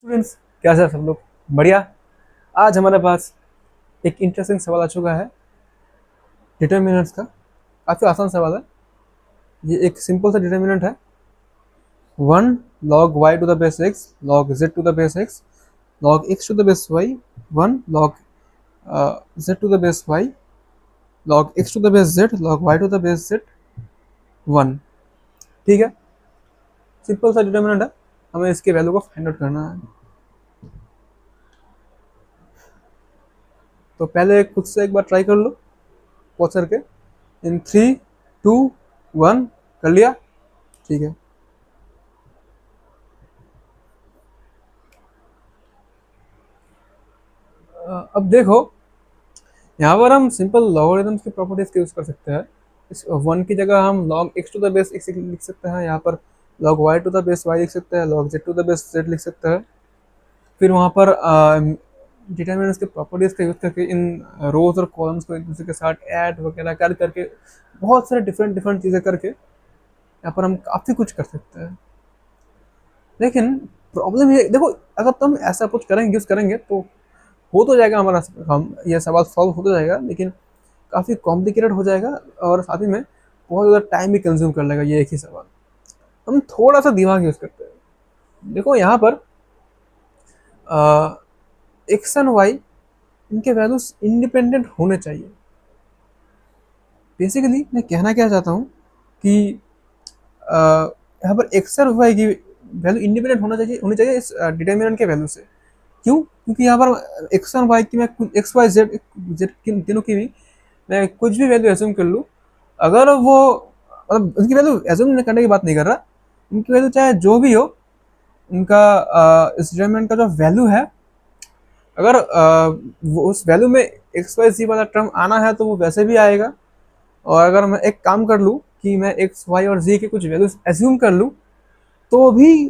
Students, कैसे हैं सब लोग? बढ़िया। आज हमारे पास एक इंटरेस्टिंग सवाल आ चुका है डिटर्मिनेंट्स का। काफ़ी आसान सवाल है। ये एक सिंपल सा डिटर्मिनेंट है। 1 log y to the base x log z to the base x log x to the base y, 1 log z to the base y log x to the base z log y to the base z 1। ठीक है, simple सा determinant है। हमें इसके value को find out करना है। तो पहले खुद से एक बार ट्राई कर लो, पॉज करके। इन 3, 2, 1 कर लिया। ठीक है, अब देखो, यहाँ पर हम सिंपल लॉगरिथम्स की प्रॉपर्टीज का यूज कर सकते हैं। इस 1 की जगह हम log x to the base x लिख सकते हैं, यहाँ पर log y to the base y लिख सकते हैं, log z to the base z लिख सकते हैं। फिर वहाँ पर डिटर्मिनेंट्स के प्रॉपर्टीज का यूज करके इन रोज और कॉलम्स को एक दूसरे के साथ ऐड वगैरह कर करके बहुत सारे डिफरेंट डिफरेंट चीज़ें करके यहाँ पर हम काफ़ी कुछ कर सकते हैं। लेकिन प्रॉब्लम ये देखो, अगर तुम ऐसा अप्रोच करेंगे यूज करेंगे तो हो तो जाएगा हमारा, हम ये सवाल सॉल्व हो तो जाएगा, लेकिन काफ़ी कॉम्प्लिकेटेड हो जाएगा और साथ ही में बहुत ज़्यादा टाइम भी कंज्यूम कर लेगा ये एक ही सवाल। हम थोड़ा सा दिमाग यूज़ करते हैं। देखो यहाँ पर एक्स एंड वाई, इनके वैल्यूज इंडिपेंडेंट होने चाहिए। बेसिकली मैं कहना क्या चाहता हूँ कि यहाँ पर एक्स और वाई की वैल्यू इंडिपेंडेंट होनी चाहिए इस डिटर्मिनेंट के वैल्यू से। क्यों? क्योंकि यहाँ पर एक्स और वाई की मैं एक्स वाई जेड जेड तीनों की भी मैं कुछ भी वैल्यू एज्यूम कर लूँ, अगर वो मतलब उनकी वैल्यू एज्यूम करने की बात नहीं कर रहा, उनकी वैल्यू चाहे जो भी हो, उनका इस डिटरमिनेंट का जो वैल्यू है, अगर वो उस वैल्यू में एक्स वाई जी वाला टर्म आना है तो वो वैसे भी आएगा। और अगर मैं एक काम कर लूँ कि मैं एक्स वाई और जी के कुछ वैल्यूज एज्यूम कर लूँ तो भी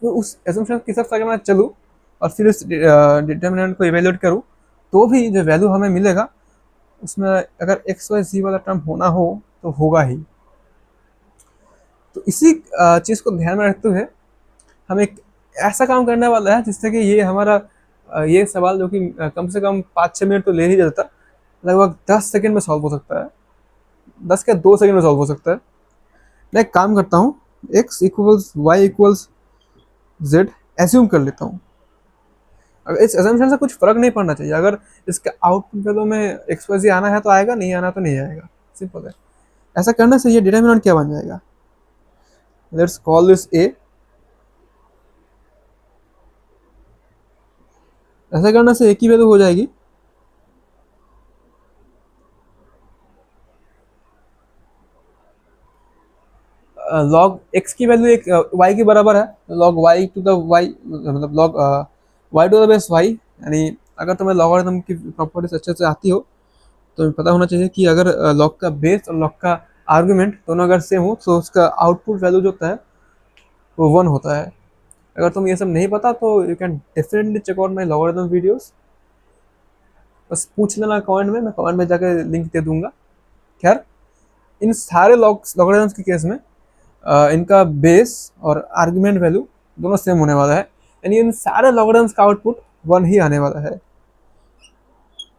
तो उस एजम्पशन के हिसाब से अगर मैं चलूँ और फिर इस डिटर्मिनेंट को इवेल्युएट करूँ तो भी जो वैल्यू हमें मिलेगा उसमें अगर एक्स वाई जी वाला टर्म होना हो तो होगा ही। तो इसी चीज़ को ध्यान में रखते हुए हम एक ऐसा काम करने वाला है जिससे कि ये हमारा ये सवाल जो कि कम से कम 5-6 मिनट तो ले ही जाता, लगभग 10 सेकेंड में सॉल्व हो सकता है। 10 या 2 सेकेंड में सॉल्व हो सकता है। मैं एक काम करता हूँ, x equals y equals z assume कर लेता हूँ। अगर इस एजम्पशन से कुछ फर्क नहीं पड़ना चाहिए। अगर इसके आउटपुट वैल्यू में एक्स वाई जी आना है तो आएगा, नहीं आना तो नहीं आएगा। सिंपल है। ऐसा करने से ये डिटरमिनेंट क्या बन जाएगा? Let's call this A. ऐसा करने से ए की वैल्यू हो जाएगी लॉग एक्स की वैल्यू एक वाई के बराबर है, log y to the y, मतलब log y to the base y. यानी अगर तुम्हें लॉगरिथम की प्रॉपर्टीज अच्छे से आती हो तो पता होना चाहिए कि अगर लॉग का बेस और लॉग का आर्गुमेंट दोनों अगर सेम हो तो उसका आउटपुट वैल्यू जो होता है वो 1 होता है। अगर तुम ये सब नहीं पता तो you can definitely check out my logarithm videos. बस पूछ लेना कमेंट में, मैं कमेंट में जाकर लिंक दे दूंगा। खैर, इन सारे लॉगरिथम्स के केस में इनका बेस और आर्गुमेंट वैल्यू दोनों सेम होने वाला है। यानी इन सारे लॉगरिथम्स का आउटपुट 1 ही आने वाला है।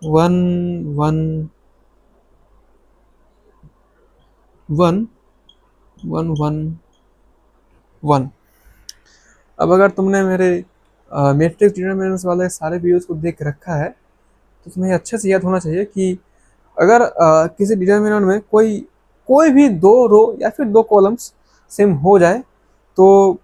1 1 1 1 1 1। अब अगर तुमने मेरे मैट्रिक्स डिटरमिनेंट्स वाले सारे वीडियोस को देख रखा है तो तुम्हें अच्छे से याद होना चाहिए कि अगर किसी डिटरमिनेंट में कोई कोई भी 2 रो या फिर 2 कॉलम्स सेम हो जाए तो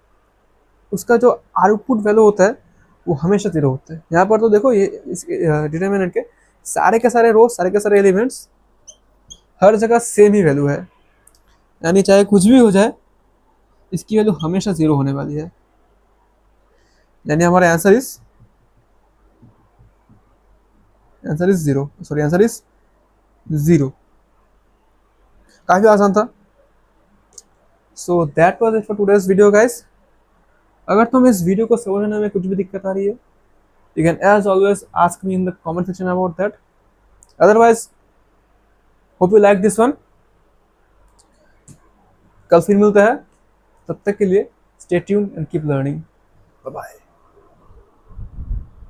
उसका जो आउटपुट वैल्यू होता है वो हमेशा 0 होता है। यहाँ पर तो देखो, ये इस डिटरमिनेंट के सारे रो, सारे के सारे एलिमेंट्स हर जगह सेम ही वैल्यू है। यानी चाहे कुछ भी हो जाए, इसकी वैल्यू हमेशा 0 होने वाली है। यानी हमारा answer is 0, sorry, answer is 0। काफी आसान था। So that was it for today's video guys. अगर तुम इस वीडियो को समझने में कुछ भी दिक्कत आ रही है, you can as always ask me in the comment section about that. Otherwise, hope you like this one. कल फिर मिलते हैं, तब तक के लिए Stay tuned and keep learning. Bye bye.